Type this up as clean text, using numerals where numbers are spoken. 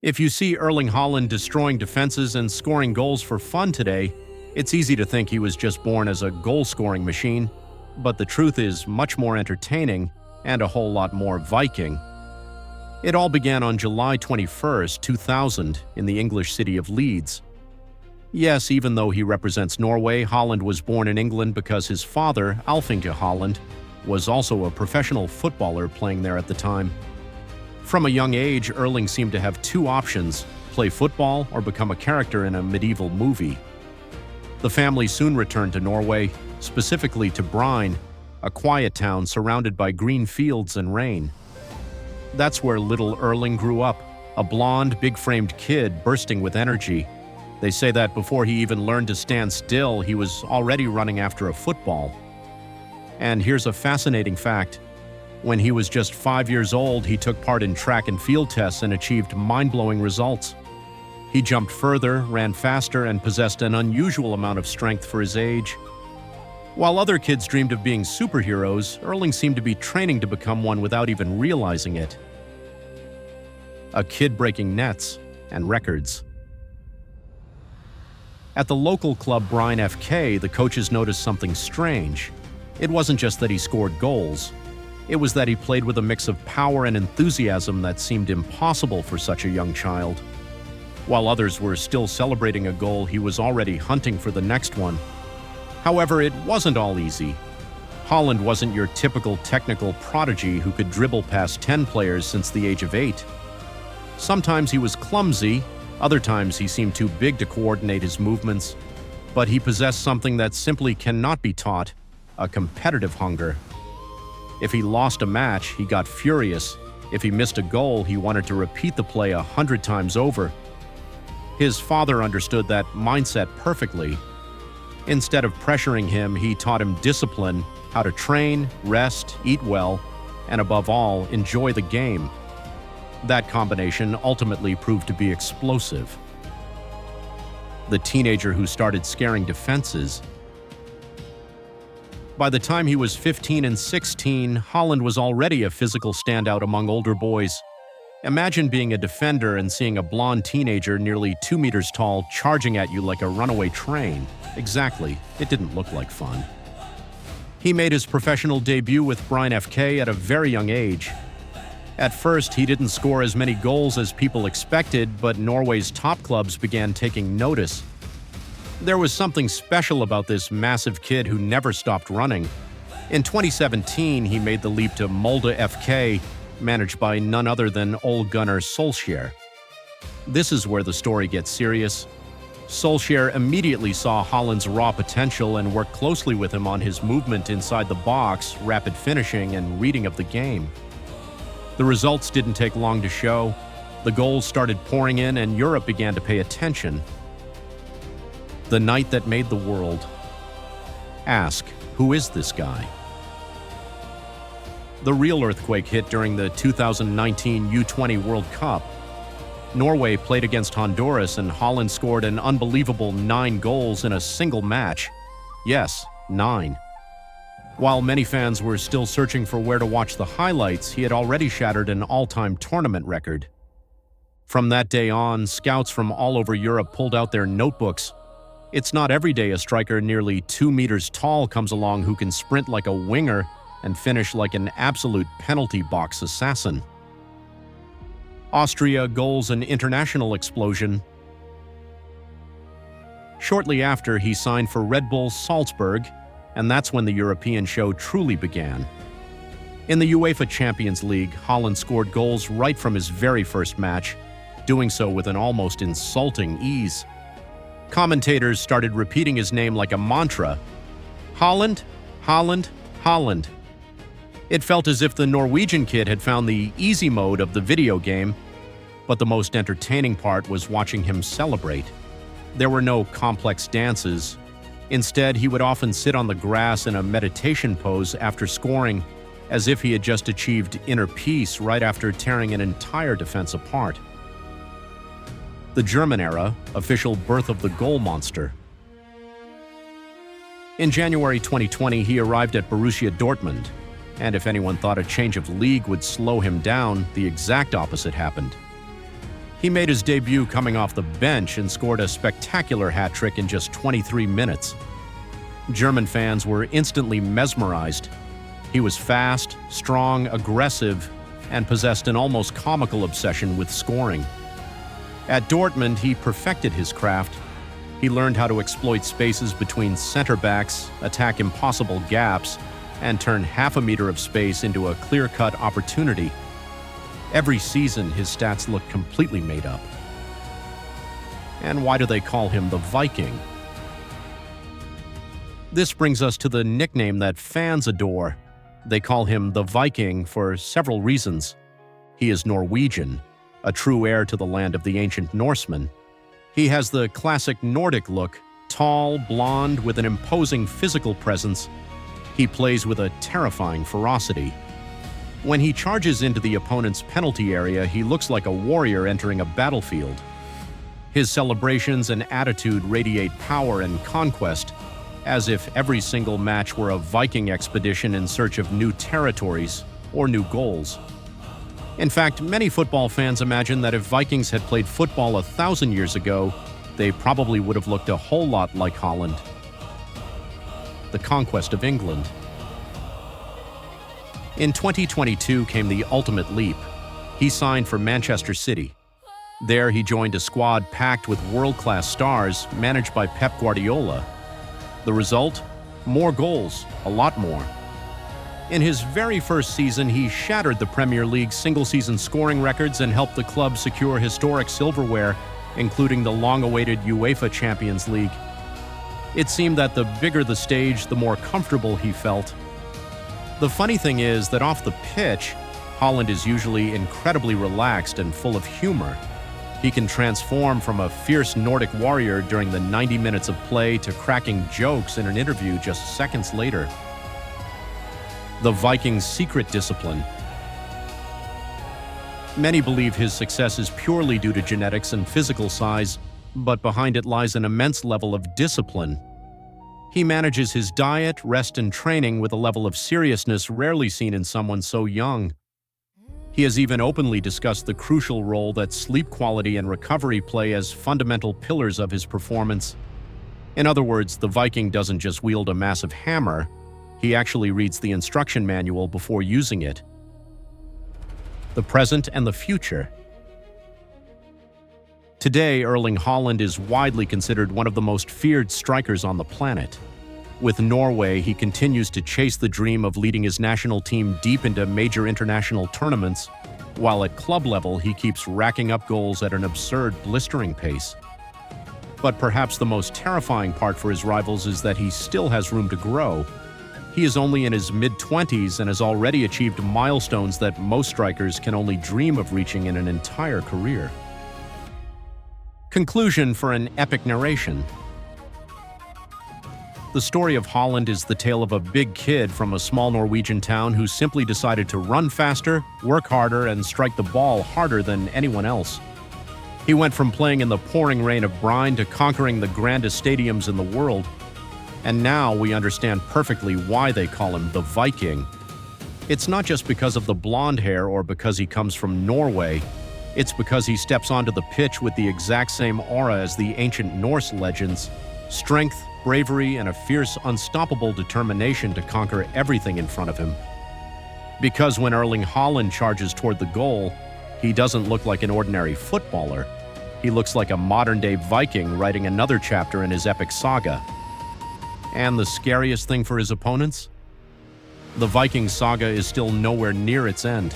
If you see Erling Haaland destroying defenses and scoring goals for fun today, it's easy to think he was just born as a goal-scoring machine, but the truth is much more entertaining and a whole lot more Viking. It all began on July 21, 2000, in the English city of Leeds. Yes, even though he represents Norway, Haaland was born in England because his father, Erling Haaland, was also a professional footballer playing there at the time. From a young age, Erling seemed to have two options: play football or become a character in a medieval movie. The family soon returned to Norway, specifically to Bryne, a quiet town surrounded by green fields and rain. That's where little Erling grew up, a blonde, big-framed kid bursting with energy. They say that before he even learned to stand still, he was already running after a football. And here's a fascinating fact. When he was just 5 years old, he took part in track and field tests and achieved mind-blowing results. He jumped further, ran faster, and possessed an unusual amount of strength for his age. While other kids dreamed of being superheroes, Erling seemed to be training to become one without even realizing it. A kid breaking nets and records. At the local club Bryne FK, the coaches noticed something strange. It wasn't just that he scored goals. It was that he played with a mix of power and enthusiasm that seemed impossible for such a young child. While others were still celebrating a goal, he was already hunting for the next one. However, it wasn't all easy. Haaland wasn't your typical technical prodigy who could dribble past 10 players since the age of 8. Sometimes he was clumsy, other times he seemed too big to coordinate his movements, but he possessed something that simply cannot be taught: a competitive hunger. If he lost a match, he got furious. If he missed a goal, he wanted to repeat the play 100 times over. His father understood that mindset perfectly. Instead of pressuring him, he taught him discipline, how to train, rest, eat well, and above all, enjoy the game. That combination ultimately proved to be explosive. The teenager who started scaring defenses. By the time he was 15 and 16, Haaland was already a physical standout among older boys. Imagine being a defender and seeing a blonde teenager nearly 2 meters tall charging at you like a runaway train. Exactly, it didn't look like fun. He made his professional debut with Bryne FK at a very young age. At first, he didn't score as many goals as people expected, but Norway's top clubs began taking notice. There was something special about this massive kid who never stopped running. In 2017, he made the leap to Molde FK, managed by none other than Ole Gunnar Solskjær. This is where the story gets serious. Solskjær immediately saw Haaland's raw potential and worked closely with him on his movement inside the box, rapid finishing, and reading of the game. The results didn't take long to show. The goals started pouring in and Europe began to pay attention. The night that made the world. Ask, who is this guy? The real earthquake hit during the 2019 U20 World Cup. Norway played against Honduras and Haaland scored an unbelievable 9 goals in a single match. Yes, 9. While many fans were still searching for where to watch the highlights, he had already shattered an all-time tournament record. From that day on, scouts from all over Europe pulled out their notebooks. It's not every day a striker nearly 2 meters tall comes along who can sprint like a winger and finish like an absolute penalty box assassin. Austria goals an international explosion. Shortly after, he signed for Red Bull Salzburg, and that's when the European show truly began. In the UEFA Champions League, Haaland scored goals right from his very first match, doing so with an almost insulting ease. Commentators started repeating his name like a mantra: Haaland, Haaland, Haaland. It felt as if the Norwegian kid had found the easy mode of the video game, but the most entertaining part was watching him celebrate. There were no complex dances. Instead, he would often sit on the grass in a meditation pose after scoring, as if he had just achieved inner peace right after tearing an entire defense apart. The German era, official birth of the goal monster. In January 2020, he arrived at Borussia Dortmund, and if anyone thought a change of league would slow him down, the exact opposite happened. He made his debut coming off the bench and scored a spectacular hat-trick in just 23 minutes. German fans were instantly mesmerized. He was fast, strong, aggressive, and possessed an almost comical obsession with scoring. At Dortmund, he perfected his craft. He learned how to exploit spaces between center backs, attack impossible gaps, and turn half a meter of space into a clear-cut opportunity. Every season, his stats look completely made up. And why do they call him the Viking? This brings us to the nickname that fans adore. They call him the Viking for several reasons. He is Norwegian, a true heir to the land of the ancient Norsemen. He has the classic Nordic look, tall, blonde, with an imposing physical presence. He plays with a terrifying ferocity. When he charges into the opponent's penalty area, he looks like a warrior entering a battlefield. His celebrations and attitude radiate power and conquest, as if every single match were a Viking expedition in search of new territories or new goals. In fact, many football fans imagine that if Vikings had played football 1,000 years ago, they probably would have looked a whole lot like Haaland. The conquest of England. In 2022 came the ultimate leap. He signed for Manchester City. There he joined a squad packed with world-class stars managed by Pep Guardiola. The result? More goals, a lot more. In his very first season, he shattered the Premier League's single-season scoring records and helped the club secure historic silverware, including the long-awaited UEFA Champions League. It seemed that the bigger the stage, the more comfortable he felt. The funny thing is that off the pitch, Haaland is usually incredibly relaxed and full of humor. He can transform from a fierce Nordic warrior during the 90 minutes of play to cracking jokes in an interview just seconds later. The Viking's secret discipline. Many believe his success is purely due to genetics and physical size, but behind it lies an immense level of discipline. He manages his diet, rest, and training with a level of seriousness rarely seen in someone so young. He has even openly discussed the crucial role that sleep quality and recovery play as fundamental pillars of his performance. In other words, the Viking doesn't just wield a massive hammer, he actually reads the instruction manual before using it. The present and the future. Today, Erling Haaland is widely considered one of the most feared strikers on the planet. With Norway, he continues to chase the dream of leading his national team deep into major international tournaments, while at club level he keeps racking up goals at an absurd, blistering pace. But perhaps the most terrifying part for his rivals is that he still has room to grow. He is only in his mid-20s and has already achieved milestones that most strikers can only dream of reaching in an entire career. Conclusion for an epic narration. The story of Haaland is the tale of a big kid from a small Norwegian town who simply decided to run faster, work harder, and strike the ball harder than anyone else. He went from playing in the pouring rain of Bryne to conquering the grandest stadiums in the world. And now we understand perfectly why they call him the Viking. It's not just because of the blonde hair or because he comes from Norway. It's because he steps onto the pitch with the exact same aura as the ancient Norse legends: strength, bravery, and a fierce, unstoppable determination to conquer everything in front of him. Because when Erling Haaland charges toward the goal, he doesn't look like an ordinary footballer. He looks like a modern-day Viking writing another chapter in his epic saga. And the scariest thing for his opponents? The Viking saga is still nowhere near its end.